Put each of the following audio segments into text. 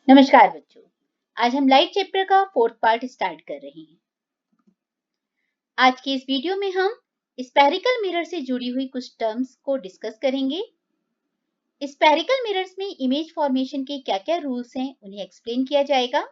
नमस्कार बच्चों, आज हम लाइट चैप्टर का 4th पार्ट स्टार्ट कर रहे हैं। आज के इस वीडियो में हम स्फेरिकल मिरर से जुड़ी हुई कुछ टर्म्स को डिस्कस करेंगे। स्फेरिकल मिरर्स में इमेज फॉर्मेशन के क्या-क्या रूल्स हैं, उन्हें एक्सप्लेन किया जाएगा।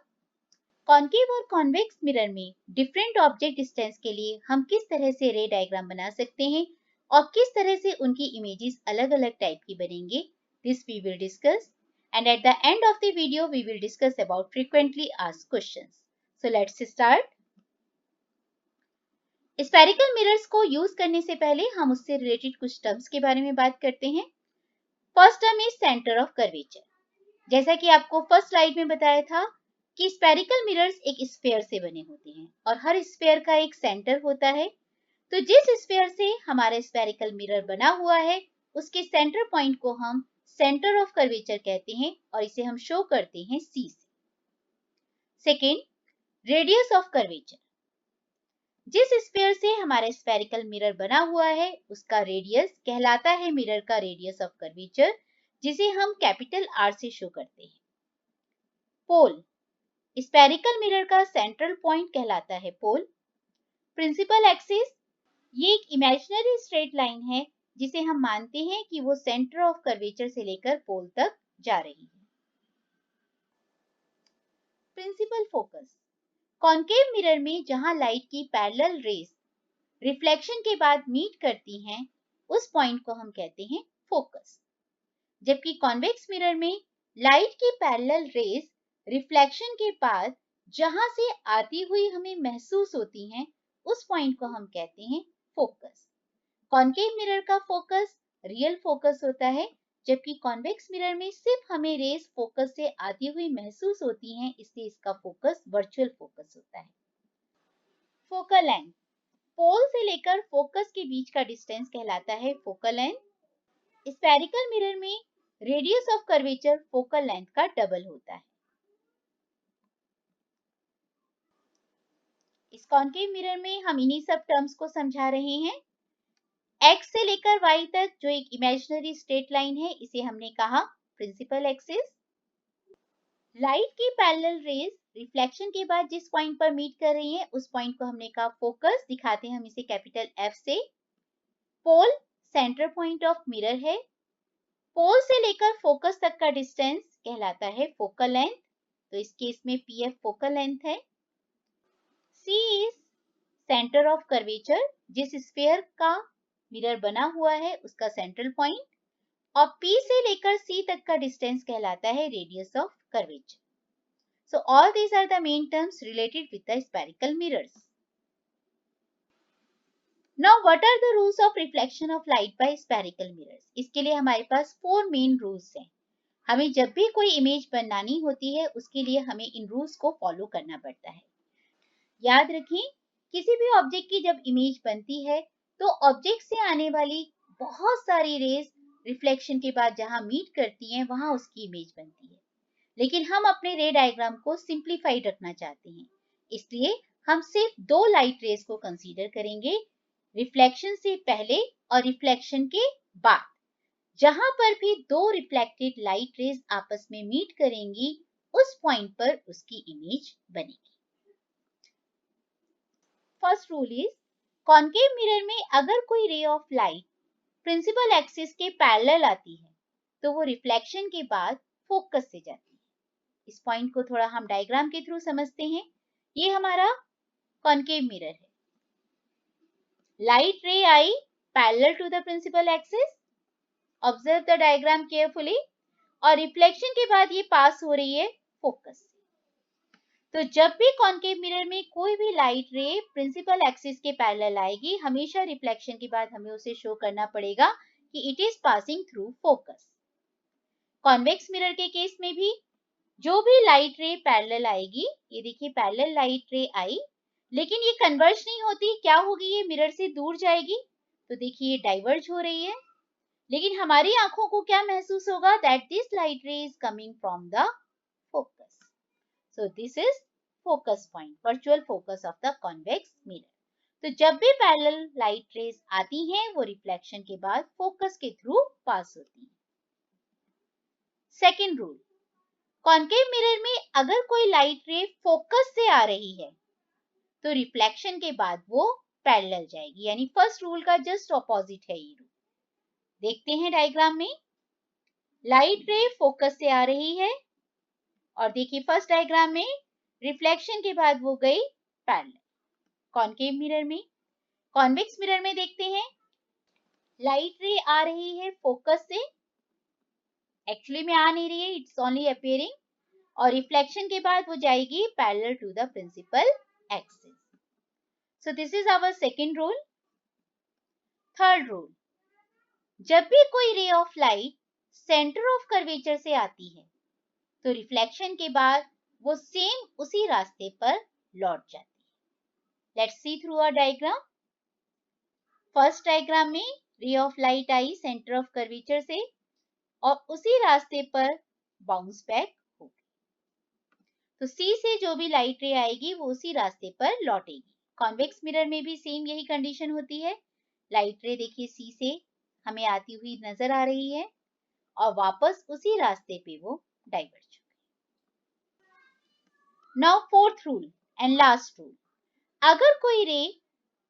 कॉन्केव और कॉन्वेक्स मिरर में डिफरेंट ऑब्जेक्ट डिस्टेंस के लिए हम किस तरह से रे डायग्राम बना सकते हैं और किस तरह से उनकी इमेजेस अलग-अलग टाइप की बनेंगे, this we will discuss. And at the end of the video, we will discuss about frequently asked questions. So let's start. Spherical mirrors को यूज करने से पहले हम उससे रिलेटेड कुछ टर्म्स के बारे में बात करते हैं. First term is centre of curvature. जैसा कि आपको फर्स्ट स्लाइड में बताया था कि स्फेरिकल मिरर्स एक स्फीयर से बने होते हैं और हर स्फीयर का एक सेंटर होता है. तो जिस स्फीयर से हमारा स्फेरिकल मिरर बना हुआ है, उसके सेंटर पॉइंट को हम सेंटर ऑफ कर्वेचर कहते हैं और इसे हम शो करते हैं सी से. Second, radius of curvature. जिस स्फीयर से हमारा स्फेरिकल मिरर बना हुआ है, उसका रेडियस कहलाता है मिरर का रेडियस ऑफ कर्वेचर, जिसे हम कैपिटल आर से शो करते हैं. पोल, स्फेरिकल मिरर का सेंट्रल पॉइंट कहलाता है पोल. प्रिंसिपल एक्सिस, ये एक इमेजिनरी स्ट्रेट लाइन है जिसे हम मानते हैं कि वो सेंटर ऑफ कर्वेचर से लेकर पोल तक जा रही है. प्रिंसिपल फोकस, कॉन्केव मिरर में जहां लाइट की पैरेलल रेज रिफ्लेक्शन के बाद मीट करती हैं, उस पॉइंट को हम कहते हैं फोकस. जबकि कॉन्वेक्स मिरर में लाइट की पैरेलल रेज रिफ्लेक्शन के बाद जहां से आती हुई हमें महसूस होती हैं, उस पॉइंट को हम कहते हैं फोकस. कॉन्केव मिरर का फोकस रियल फोकस होता है, जबकि कॉन्वेक्स मिरर में सिर्फ हमें रेज फोकस से आती हुई महसूस होती हैं, इसलिए इसका फोकस वर्चुअल फोकस होता है. फोकल लेंथ, पोल से लेकर फोकस के बीच का डिस्टेंस कहलाता है फोकल लेंथ. स्फेरिकल मिरर में radius of curvature focal length का डबल होता है. इस कॉन्केव मिरर में हम इन्हीं सब टर्म्स को समझा रहे हैं. एक्स से लेकर वाई तक जो एक इमेजिनरी स्ट्रेट लाइन है, इसे हमने कहा प्रिंसिपल एक्सिस. लाइट की पैरेलल रेज रिफ्लेक्शन के बाद जिस पॉइंट पर मीट कर रही है, उस पॉइंट को हमने कहा फोकस, दिखाते हैं हम इसे कैपिटल एफ से. पोल सेंटर पॉइंट ऑफ मिरर है. पोल से लेकर फोकस तक का डिस्टेंस कहलाता है फोकल लेंथ, तो इस केस में पीएफ फोकल लेंथ है. सी इज सेंटर ऑफ कर्वेचर, जिस स्फीयर का मिरर बना हुआ है उसका सेंट्रल पॉइंट, और P से लेकर C तक का डिस्टेंस कहलाता है radius of curvature. So all these are the main terms related with the spherical mirrors. Now what are the rules of reflection of light by spherical mirrors? इसके लिए हमारे पास 4 मेन रूल्स हैं. हमें जब भी कोई इमेज बनानी होती है, उसके लिए हमें इन रूल्स को फॉलो करना पड़ता है. याद रखें, किसी भी ऑब्जेक्ट की जब इमेज बनती है, तो ऑब्जेक्ट से आने वाली बहुत सारी रेज रिफ्लेक्शन के बाद जहां मीट करती हैं, वहां उसकी इमेज बनती है. लेकिन हम अपने रे डायग्राम को सिंप्लीफाइड रखना चाहते हैं, इसलिए हम सिर्फ 2 लाइट रेज को कंसीडर करेंगे, रिफ्लेक्शन से पहले और रिफ्लेक्शन के बाद. जहां पर भी 2 रिफ्लेक्टेड लाइट रेज आपस में मीट करेंगी, उस पॉइंट पर उसकी इमेज बनेगी. First rule is, concave mirror में अगर कोई ray of light principal axis के पैरेलल आती है, तो वो रिफ्लेक्शन के बाद फोकस से जाती है. इस पॉइंट को थोड़ा हम डायग्राम के थ्रू समझते हैं. ये हमारा कॉन्केव मिरर है. लाइट रे आई parallel to the principal axis, observe the diagram carefully, और रिफ्लेक्शन के बाद ये पास हो रही है फोकस. तो जब भी कॉन्केव मिरर में कोई भी लाइट रे प्रिंसिपल एक्सिस के पैरेलल आएगी, हमेशा रिफ्लेक्शन के बाद हमें उसे शो करना पड़ेगा कि it is passing through focus. Convex mirror के केस में भी जो भी लाइट रे पैरेलल आएगी, ये देखिए पैरेलल लाइट रे आई, लेकिन ये कन्वर्ज नहीं होती. क्या होगी, ये मिरर से दूर जाएगी, तो देखिए ये डाइवर्ज हो रही है. लेकिन हमारी आंखों को क्या महसूस होगा, दैट दिस लाइट रे is coming from the focus. So this is focus point, virtual focus of the convex mirror. तो जब भी पैरेलल लाइट रेज आती हैं, वो रिफ्लेक्शन के बाद फोकस के थ्रू पास होती हैं. सेकेंड रूल, कॉन्केव मिरर में अगर कोई लाइट रे फोकस से आ रही है तो रिफ्लेक्शन के बाद वो पैरेलल जाएगी, यानी फर्स्ट रूल का जस्ट ऑपोजिट है ये रूल। देखते हैं डायग्राम में, लाइट रे फोकस से आ रही है और देखिए फर्स्ट डायग्राम में रिफ्लेक्शन के बाद वो गई पैरेलल। कॉन्केव मिरर में, कॉन्वेक्स मिरर में देखते हैं, लाइट रे आ रही है फोकस से, एक्चुअली में आ नहीं रही है, इट्स ओनली अपीयरिंग, और रिफ्लेक्शन के बाद वो जाएगी parallel to the principal axis. So this is our second rule. Third rule, जब भी कोई ray of light centre of curvature से आती है तो रिफ्लेक्शन के बाद वो सेम उसी रास्ते पर लौट जाती है। Let's see through a diagram. First diagram में रे ऑफ लाइट आई सेंटर ऑफ कर्वेचर से और उसी रास्ते पर बाउंस बैक होगी, तो सी से जो भी लाइट रे आएगी वो उसी रास्ते पर लौटेगी। कॉन्वेक्स मिरर में भी सेम यही कंडीशन होती है। लाइट रे देखिए सी से हमें आती हुई नजर आ रही है और वापस उसी रास्ते पे वो डाइवर्ज हो गई। Now fourth rule and last rule, अगर कोई रे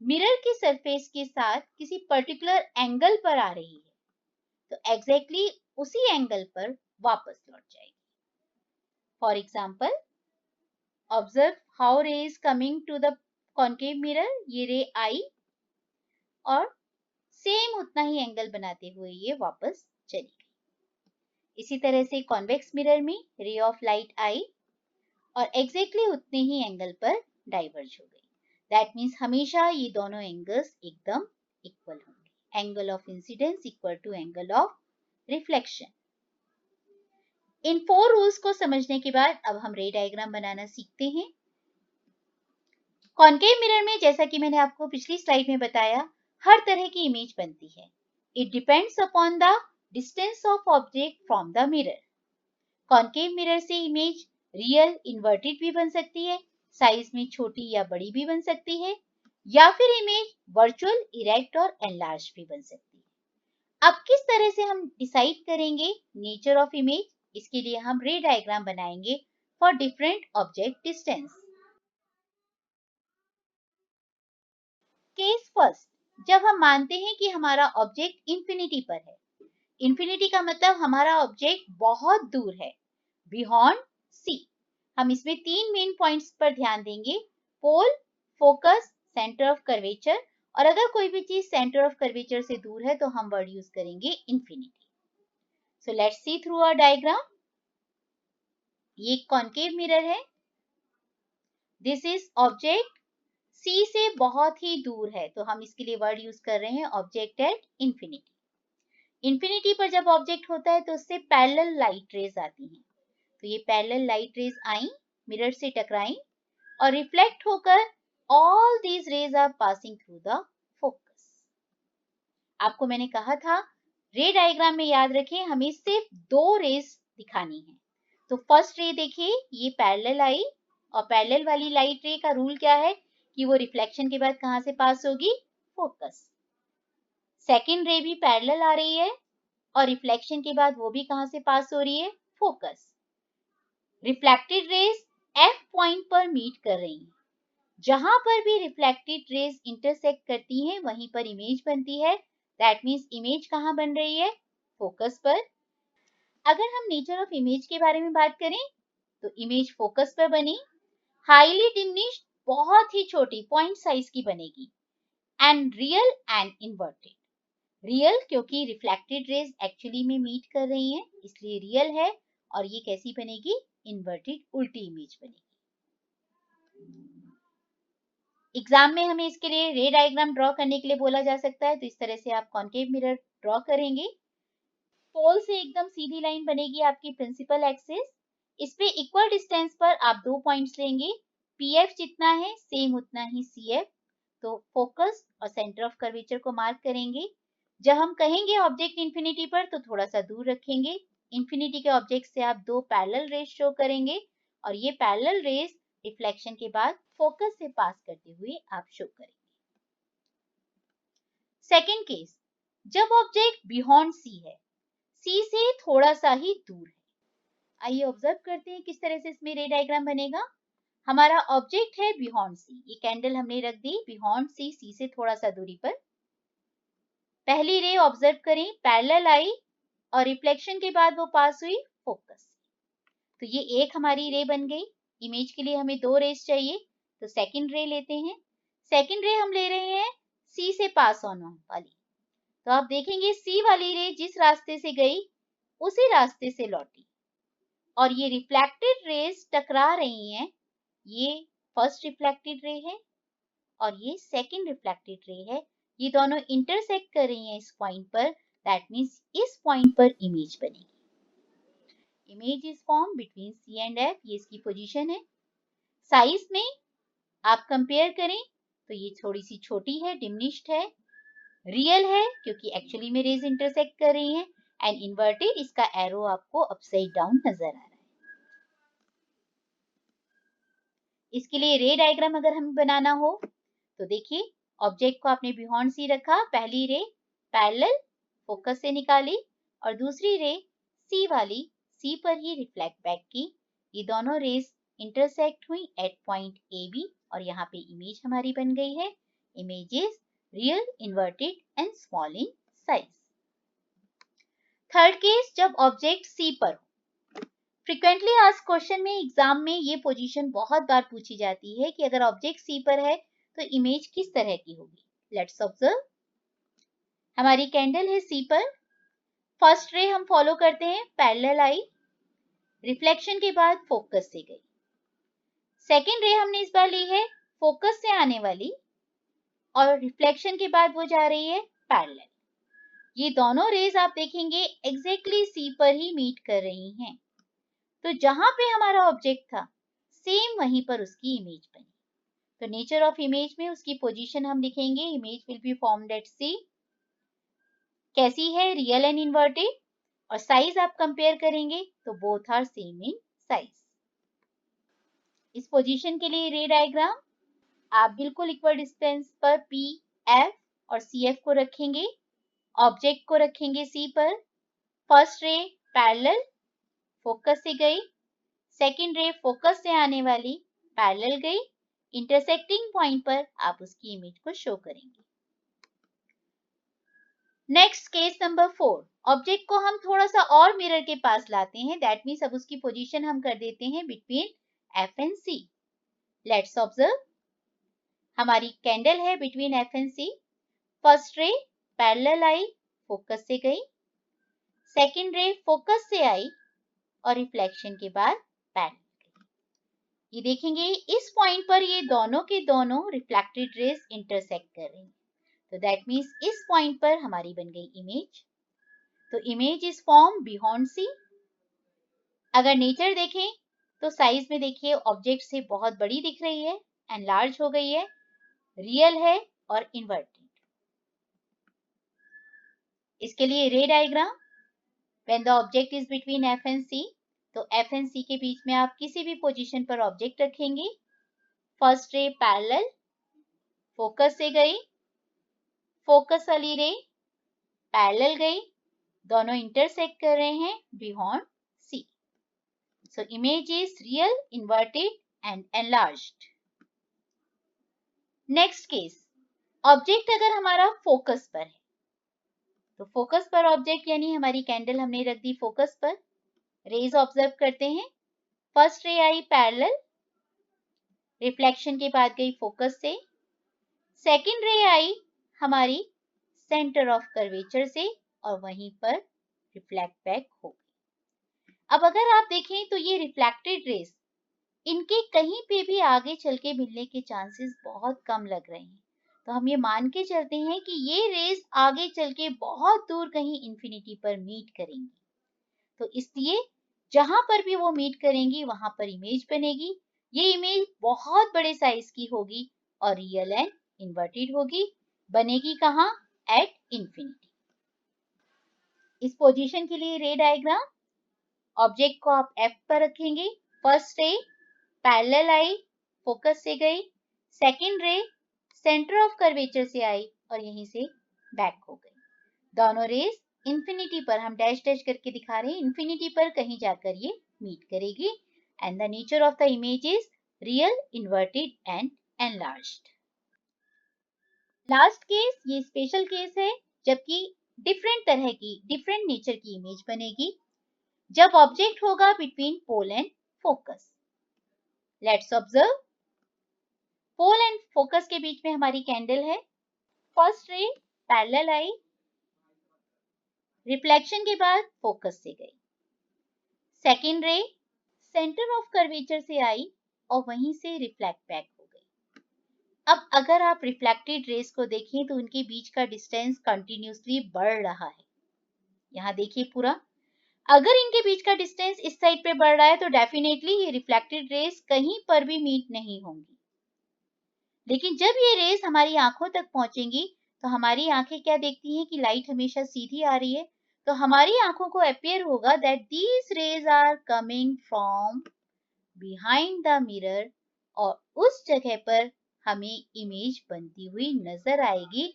मिरर की सरफेस के साथ किसी पर्टिकुलर एंगल पर आ रही है तो एग्जैक्टली उसी एंगल पर वापस लौट जाएगी। For example, observe how ray is coming to the concave mirror. ये रे आई और सेम उतना ही एंगल बनाते हुए ये वापस चली गई। इसी तरह से कॉन्वेक्स मिरर में रे ऑफ लाइट आई और एग्जैक्टली उतने ही एंगल पर डाइवर्ज हो गई। दैट मीन्स हमेशा ये दोनों एंगल्स एकदम इक्वल होंगे। Angle of incidence equal to angle of reflection. इन फोर रूल्स को समझने के बाद अब हम रे डायग्राम बनाना सीखते हैं। कॉन्केव मिरर में जैसा कि मैंने आपको पिछली स्लाइड में बताया, हर तरह की इमेज बनती है। It depends upon the distance of object from the mirror. Concave mirror से इमेज रियल इन्वर्टेड भी बन सकती है, साइज में छोटी या बड़ी भी बन सकती है, या फिर इमेज वर्चुअल, इरेक्ट और एनलार्ज भी बन सकती है। अब किस तरह से हम डिसाइड करेंगे नेचर ऑफ इमेज, इसके लिए हम रे डायग्राम बनाएंगे for different object distance. Case first, जब हम मानते हैं कि हमारा ऑब्जेक्ट इंफिनिटी पर है। इंफिनिटी का मतलब हमारा ऑब्जेक्ट बहुत दूर है, बियॉन्ड सी। हम इसमें तीन मेन पॉइंट्स पर ध्यान देंगे, पोल, फोकस, सेंटर ऑफ कर्वेचर, और अगर कोई भी चीज सेंटर ऑफ कर्वेचर से दूर है तो हम वर्ड यूज करेंगे infinity. So let's see through a diagram. ये कॉन्केव मिरर है, दिस इज ऑब्जेक्ट सी से बहुत ही दूर है, तो हम इसके लिए वर्ड यूज कर रहे हैं ऑब्जेक्ट एट इंफिनिटी। इंफिनिटी पर जब ऑब्जेक्ट होता है तो उससे पैरेलल लाइट रेज आती हैं, तो ये पैरेलल लाइट रेज आई, मिरर से टकराई और रिफ्लेक्ट होकर all these rays are passing through the focus. आपको मैंने कहा था रे डायग्राम में याद रखें हमें सिर्फ दो रेज दिखानी है। तो फर्स्ट रे देखिए ये पैरेलल आई और पैरेलल वाली लाइट रे का रूल क्या है कि वो रिफ्लेक्शन के बाद कहां से पास होगी, फोकस। सेकेंड रे भी पैरेलल आ रही है और रिफ्लेक्शन के बाद वो भी कहां से पास हो रही है, focus. Reflected raise F point पर मीट कर रही हैं। जहां पर भी रिफ्लेक्टेड रेज इंटरसेक्ट करती हैं वहीं पर इमेज बनती है। दैट मीन्स इमेज कहां बन रही है, फोकस पर। अगर हम नेचर ऑफ इमेज के बारे में बात करें तो इमेज फोकस पर बनी, हाईली डिमिनिश्ड, बहुत ही छोटी पॉइंट साइज की बनेगी, and real and inverted. Real क्योंकि रिफ्लेक्टेड रेज एक्चुअली में मीट कर रही हैं इसलिए रियल है, और ये कैसी बनेगी, इन्वर्टेड, उल्टी इमेज बनेगी। एग्जाम में हमें इसके लिए रे डायग्राम ड्रॉ करने के लिए बोला जा सकता है, तो इस तरह से आप कॉन्केव मिरर ड्रॉ करेंगे। पोल से एकदम सीधी लाइन बनेगी आपकी प्रिंसिपल एक्सिस, इस पे इक्वल डिस्टेंस पर आप दो पॉइंट्स लेंगे, पीएफ जितना है सेम उतना ही सीएफ, तो फोकस और सेंटर ऑफ कर्वेचर को मार्क करेंगे। जब हम कहेंगे ऑब्जेक्ट इंफिनिटी पर तो थोड़ा सा दूर रखेंगे, इंफिनिटी के ऑब्जेक्ट से आप दो पैरेलल रेज शो करेंगे और ये पैरेलल रेज रिफ्लेक्शन के बाद फोकस से पास करते हुए आप शो करेंगे। सेकेंड केस, जब ऑब्जेक्ट बियॉन्ड सी है, सी से थोड़ा सा ही दूर है। आइए ऑब्जर्व करते हैं किस तरह से इसमें रे डायग्राम बनेगा। हमारा ऑब्जेक्ट है बियॉन्ड सी, ये कैंडल हमने रख दी बियॉन्ड सी, सी से थोड़ा सा दूरी पर। पहली रे ऑब्जर्व करें, पैरेलल आई और रिफ्लेक्शन के बाद वो पास हुई फोकस। तो ये एक हमारी रे बन गई। इमेज के लिए हमें 2 रेज चाहिए, तो सेकंड रे लेते हैं। सेकंड रे हम ले रहे हैं सी से पास ऑन वाली। तो आप देखेंगे सी वाली रे जिस रास्ते से गई उसी रास्ते से लौटी और ये रिफ्लेक्टेड रेज टकरा रही हैं। ये फर्स्ट रिफ्लेक्टेड रे है और ये सेकंड रिफ्लेक्टेड रे है। ये दोनों इंटरसेक्ट कर रही हैं इस पॉइंट पर, दैट मीन्स इस पॉइंट पर इमेज बनेगी। Image is form between C and F, ये इसकी पोजीशन है। साइज में आप कंपेयर करें तो ये थोड़ी सी छोटी है, डिमिनिश्ड है। रियल है क्योंकि एक्चुअली में रेज इंटरसेक्ट कर रही हैं। एंड इन्वर्टेड, इसका एरो आपको अपसाइड डाउन नजर आ रहा है। इसके लिए रे डायग्राम अगर हमें बनाना हो तो देखिए, ऑब्जेक्ट को आपने बियॉन्ड सी रखा, पहली रे पैरेलल फोकस से निकाली और दूसरी रे सी वाली सी पर ही रिफ्लेक्ट बैक की। ये दोनों रेज इंटरसेक्ट हुई एट पॉइंट ए बी और यहाँ पे इमेज हमारी बन गई है। Image is real, inverted and small in size. Third case, जब ऑब्जेक्ट सी पर हो। फ्रीक्वेंटली आस्क्ड क्वेश्चन में एग्जाम में ये पोजीशन बहुत बार पूछी जाती है कि अगर ऑब्जेक्ट सी पर है तो इमेज किस तरह की होगी। Let's observe. हमारी कैंडल है सी पर, फर्स्ट रे हम फॉलो करते हैं, पैरेलल आई, रिफ्लेक्शन के बाद फोकस से गई। सेकेंड रे हमने इस बार ली है फोकस से आने वाली और रिफ्लेक्शन के बाद वो जा रही है पैरेलल। ये दोनों रेज आप देखेंगे एग्जैक्टली सी पर ही मीट कर रही हैं। तो जहां पे हमारा ऑब्जेक्ट था सेम वहीं पर उसकी इमेज बनी। तो नेचर ऑफ इमेज में उसकी पोजीशन हम लिखेंगे, image will be formed at C. कैसी है, रियल एंड इन्वर्टेड। और साइज आप कंपेयर करेंगे तो both are same in size. इस पोजीशन के लिए रे डायग्राम आप बिल्कुल इक्वल डिस्टेंस पर पी, एफ और सी एफ को रखेंगे। ऑब्जेक्ट को रखेंगे सी पर। फर्स्ट रे पैरेलल फोकस से गई, सेकेंड रे फोकस से आने वाली पैरेलल गई। इंटरसेक्टिंग पॉइंट पर आप उसकी इमेज को शो करेंगे। नेक्स्ट केस नंबर 4, ऑब्जेक्ट को हम थोड़ा सा और मिरर के पास लाते हैं, दैट मीन्स अब उसकी पोजीशन हम कर देते हैं between F and C. Let's observe. हमारी कैंडल है between F and C. First ray parallel आई, फोकस से गई। सेकेंड रे फोकस से आई और रिफ्लेक्शन के बाद पैरेलल। ये देखेंगे इस पॉइंट पर ये दोनों के दोनों रिफ्लेक्टेड रेज इंटरसेक्ट कर रही हैं। तो दैट मीन्स इस पॉइंट पर हमारी बन गई इमेज। तो image is form beyond C. अगर नेचर देखें तो साइज में देखिए ऑब्जेक्ट से बहुत बड़ी दिख रही है एंड लार्ज हो गई है, रियल है और इन्वर्टेड। इसके लिए ray diagram, when the object is between F and C, तो एफ एंड सी के बीच में आप किसी भी पोजीशन पर ऑब्जेक्ट रखेंगे। फर्स्ट रे पैरेलल फोकस से गई, फोकस वाली रे पैरेलल गई, दोनों इंटरसेक्ट कर रहे हैं beyond C. So image is real, inverted and enlarged. Next case, object अगर हमारा फोकस पर है, तो फोकस पर ऑब्जेक्ट यानी हमारी कैंडल हमने रख दी फोकस पर। रेज ऑब्जर्व करते हैं। फर्स्ट रे आई पैरेलल, रिफ्लेक्शन के बाद गई फोकस से। सेकेंड रे आई हमारी सेंटर ऑफ कर्वेचर से और वहीं पर रिफ्लेक्ट बैक हो गई। अब अगर आप देखें तो ये रिफ्लेक्टेड रेज, इनके कहीं पे भी आगे चल के मिलने के चांसेस बहुत कम लग रहे हैं। तो हम ये मान के चलते हैं कि ये रेज आगे चल के बहुत दूर कहीं इंफिनिटी पर मीट करेंगी। तो इसलिए जहां पर भी वो मीट करेंगी वहां पर इमेज बनेगी। ये इमेज बहुत बड़े साइज की होगी और रियल एंड इन्वर्टेड होगी। बनेगी कहाँ, एट इंफिनिटी। इस पोजीशन के लिए रे डायग्राम, ऑब्जेक्ट को आप एफ पर रखेंगे। फर्स्ट रे पैरेलल आई, फोकस से गई। सेकेंड रे सेंटर ऑफ कर्वेचर से आई और यहीं से बैक हो गई। दोनों रेज इंफिनिटी पर, हम डैश डैश करके दिखा रहे हैं, इंफिनिटी पर कहीं जाकर ये मीट करेगी and the nature of the image is real, inverted and enlarged. Last case ये स्पेशल केस है, जबकि डिफरेंट तरह की, डिफरेंट नेचर की इमेज बनेगी जब ऑब्जेक्ट होगा between pole and focus. Let's observe. Pole and focus के बीच में हमारी कैंडल है। फर्स्ट रे पैरेलल आई, रिफ्लेक्शन के बाद फोकस से गई। सेकेंड रे सेंटर ऑफ कर्वेचर से आई और वहीं से रिफ्लेक्ट बैक हो गई। अब अगर आप रिफ्लेक्टेड रेस को देखें तो उनके बीच का डिस्टेंस कंटिन्यूसली बढ़ रहा है। यहाँ देखिए पूरा, अगर इनके बीच का डिस्टेंस इस साइड पे बढ़ रहा है तो डेफिनेटली ये रिफ्लेक्टेड रेस कहीं पर भी मीट नहीं होंगी। लेकिन जब ये रेस हमारी आंखों तक पहुंचेंगी तो हमारी आंखें क्या देखती हैं कि लाइट हमेशा सीधी आ रही है, तो हमारी आंखों को अपियर होगा that these rays are coming from behind the mirror, और उस जगह पर हमें इमेज बनती हुई नजर आएगी।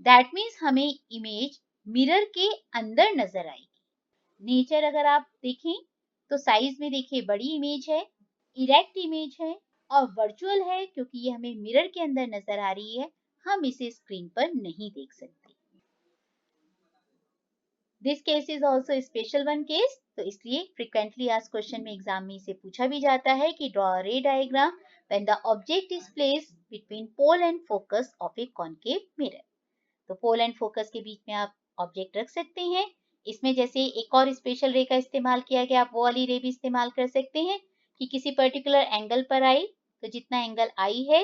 दैट मीन्स हमें इमेज मिरर के अंदर नजर आएगी। नेचर अगर आप देखें तो साइज में देखिए बड़ी इमेज है, इरेक्ट इमेज है और वर्चुअल है, क्योंकि ये हमें मिरर के अंदर नजर आ रही है, हम इसे स्क्रीन पर नहीं देख सकते। This case is also special one case, तो इसलिए फ्रिक्वेंटली आस्क्ड क्वेश्चन में एग्जाम में इसे पूछा भी जाता है कि draw a ray diagram when the object is placed between pole and focus of a concave mirror. तो पोल एंड फोकस के बीच में आप ऑब्जेक्ट रख सकते हैं। इसमें जैसे एक और स्पेशल रे का इस्तेमाल किया गया, आप वो वाली रे भी इस्तेमाल कर सकते हैं कि किसी पर्टिकुलर एंगल पर आई तो जितना एंगल आई है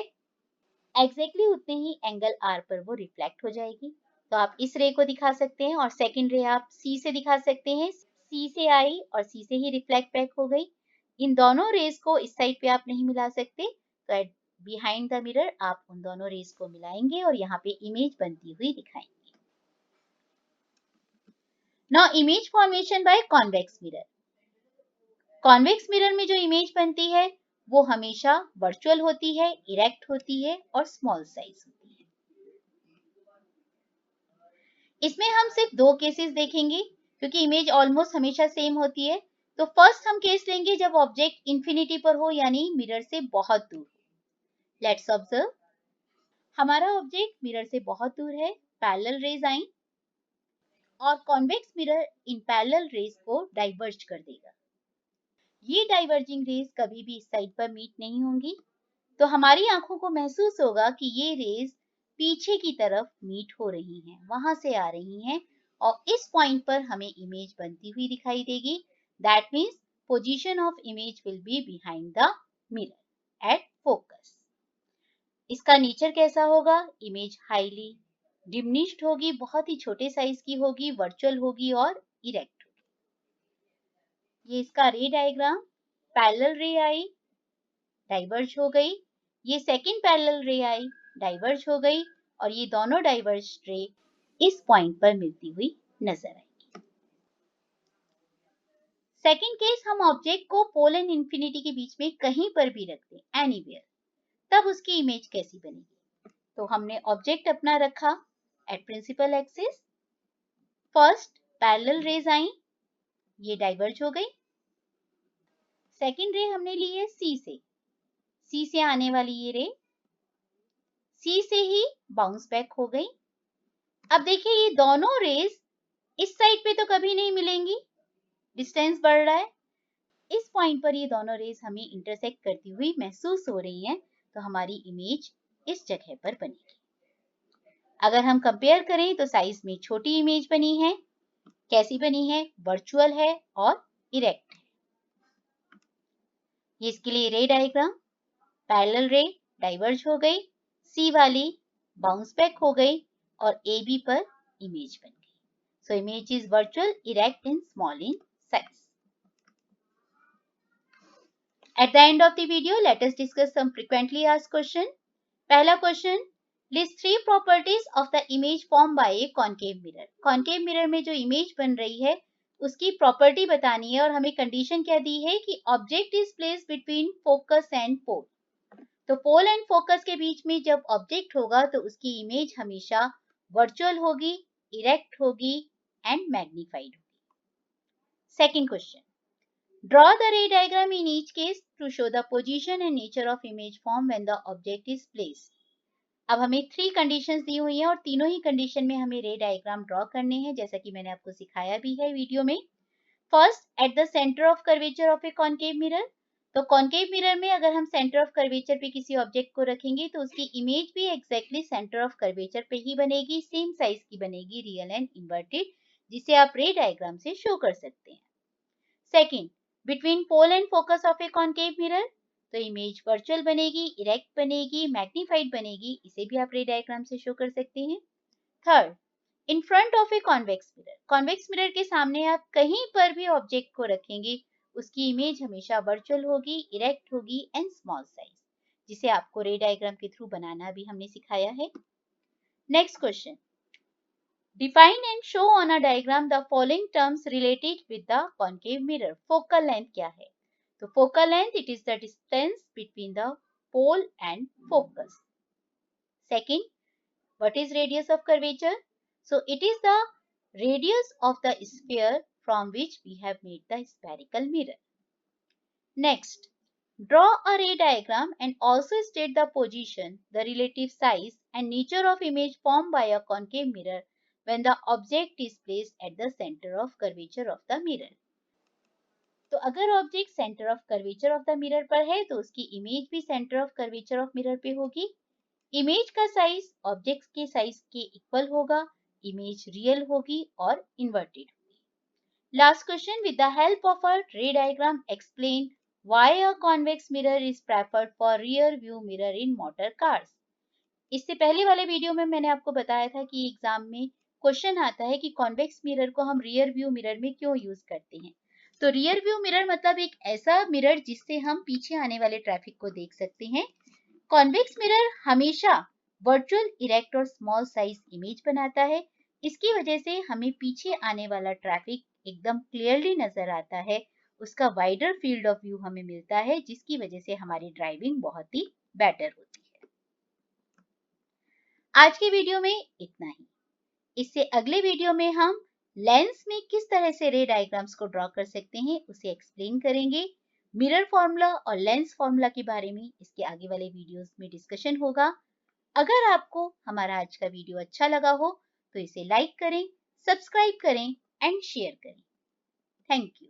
एग्जैक्टली उतने ही एंगल आर पर वो रिफ्लेक्ट हो जाएगी। तो आप इस रे को दिखा सकते हैं और सेकंड रे आप सी से दिखा सकते हैं। सी से आई और सी से ही रिफ्लेक्ट बैक हो गई। इन दोनों रेस को इस साइड पे आप नहीं मिला सकते, तो एट बिहाइंड द मिरर आप उन दोनों रेस को मिलाएंगे और यहाँ पे इमेज बनती हुई दिखाएंगे। Now image formation by convex mirror. Convex mirror में जो इमेज बनती है वो हमेशा वर्चुअल होती है, इरेक्ट होती है और स्मॉल साइज होती है। इसमें हम सिर्फ दो केसेस देखेंगे क्योंकि इमेज ऑलमोस्ट हमेशा सेम होती है। तो फर्स्ट हम केस लेंगे जब ऑब्जेक्ट इंफिनिटी पर हो, यानी मिरर से बहुत दूर हो। Let's observe. हमारा ऑब्जेक्ट मिरर से बहुत दूर है, पैरेलल रेज आई और convex mirror in parallel raise को डाइवर्ज कर देगा। ये डाइवर्जिंग रेज कभी भी इस साइड पर मीट नहीं होंगी, तो हमारी आंखों को महसूस होगा कि ये रेज पीछे की तरफ मीट हो रही हैं, वहां से आ रही हैं और इस पॉइंट पर हमें इमेज बनती हुई दिखाई देगी। That means position of image will be behind the mirror at focus. इसका नेचर कैसा होगा? इमेज हाईली डिमिनिश्ड होगी, बहुत ही छोटे साइज की होगी, वर्चुअल होगी और इरेक्ट होगी। ये इसका रे डायग्राम, पैरेलल रे आई, डाइवर्ज हो गई, ये सेकंड पैरेलल रे आई, डाइवर्ज हो गई और ये दोनों डाइवर्ज रे इस पॉइंट पर मिलती हुई नजर आएगी। सेकंड केस, हम ऑब्जेक्ट को पोल एंड इंफिनिटी के बीच में कहीं पर भी रख दें, एनीवेयर, तब उसकी इमेज कैसी बनेगी? तो हमने ऑब्जेक्ट अपना रखा at principal axis, first parallel rays आई, ये डाइवर्ज हो गई। सेकंड रे हमने ली है सी से आने वाली ये रे सी से ही बाउंस बैक हो गई। अब देखिए ये दोनों रेज इस साइड पे तो कभी नहीं मिलेंगी, डिस्टेंस बढ़ रहा है। इस पॉइंट पर ये दोनों रेज हमें इंटरसेक्ट करती हुई महसूस हो रही हैं, तो हमारी इमेज इस जगह पर बनेगी। अगर हम कंपेयर करें तो साइज में छोटी इमेज बनी है। कैसी बनी है? वर्चुअल है और इरेक्ट है। ये इसके लिए रे डायग्राम, पैरेलल रे डाइवर्ज हो गई, सी वाली बाउंस बैक हो गई और ए बी पर इमेज बन गई। सो image is virtual, erect and small in size. At the end of the video, let us discuss some frequently asked question. पहला question, list three properties of the image formed by a concave mirror. concave mirror में जो image बन रही है उसकी property बतानी है और हमें कंडीशन क्या दी है कि object is placed between focus and pole. तो पोल एंड फोकस के बीच में जब ऑब्जेक्ट होगा तो उसकी इमेज हमेशा वर्चुअल होगी, इरेक्ट होगी एंड मैग्नीफाइड होगी। Second question, Draw the ray diagram in each case to show the position and nature of image formed when the object is placed. अब हमें 3 कंडीशंस दी हुई हैं और तीनों ही कंडीशन में हमें रे डायग्राम ड्रॉ करने हैं, जैसा कि मैंने आपको सिखाया भी है वीडियो में। First, at the centre of curvature of a concave mirror. तो कॉन्केव मिरर में अगर हम सेंटर ऑफ कर्वेचर पे किसी ऑब्जेक्ट को रखेंगे तो उसकी इमेज भी एग्जैक्टली सेंटर ऑफ कर्वेचर पे ही बनेगी, सेम साइज की बनेगी, रियल एंड इन्वर्टेड, जिसे आप रे डायग्राम से शो कर सकते हैं। Second, between pole and focus of a concave mirror. तो इमेज वर्चुअल बनेगी, इरेक्ट बनेगी, मैग्नीफाइड बनेगी, इसे भी आप रे डायग्राम से शो कर सकते हैं। Third, in front of a convex mirror. Convex mirror के सामने आप कहीं पर भी ऑब्जेक्ट को रखेंगे, उसकी इमेज हमेशा वर्चुअल होगी, इरेक्ट होगी एंड स्मॉल साइज, जिसे आपको रे डायग्राम के थ्रू बनाना भी हमने सिखाया है। Next question, define and show on a diagram the following terms related with the concave mirror. Focal length क्या है? तो focal length, it is the distance between the pole and focus. Second, what is radius of curvature? So it is the radius of the sphere from which we have made the spherical mirror. Next, draw a ray diagram and also state the position, the relative size and nature of image formed by a concave mirror when the object is placed at the center of curvature of the mirror. तो अगर object centre of curvature of the mirror पर है तो उसकी image भी centre of curvature of mirror पे होगी। Image का साइज ऑब्जेक्ट के साइज के इक्वल होगा, इमेज रियल होगी और इन्वर्टेड होगी। Last question, with the help of a ray diagram explain why a convex mirror is preferred for rear view mirror in motor cars. इससे पहले वाले वीडियो में मैंने आपको बताया था कि एग्जाम में क्वेश्चन आता है कि कॉन्वेक्स मिरर को हम रियर व्यू मिरर में क्यों यूज करते हैं। तो रियर व्यू मिरर मतलब एक ऐसा मिरर जिससे हम पीछे आने वाले ट्रैफिक को देख सकते हैं। कॉन्वेक्स मिरर हमेशा वर्चुअल, इरेक्ट और स्मॉल साइज इमेज बनाता है। इसकी वजह से हमें पीछे आने वाला ट्रैफिक एकदम क्लियरली नजर आता है, उसका वाइडर फील्ड ऑफ व्यू हमें मिलता है, जिसकी वजह से हमारी ड्राइविंग बहुत ही बेटर होती है। आज के वीडियो में इतना ही। इससे अगले वीडियो में हम लेंस में किस तरह से रे डायग्राम्स को ड्रॉ कर सकते हैं उसे एक्सप्लेन करेंगे। मिरर फॉर्मूला और लेंस फॉर्मूला के बारे में इसके आगे वाले वीडियोस में डिस्कशन होगा। अगर आपको हमारा आज का वीडियो अच्छा लगा हो तो इसे लाइक करें, सब्सक्राइब करें एंड शेयर करें। Thank you.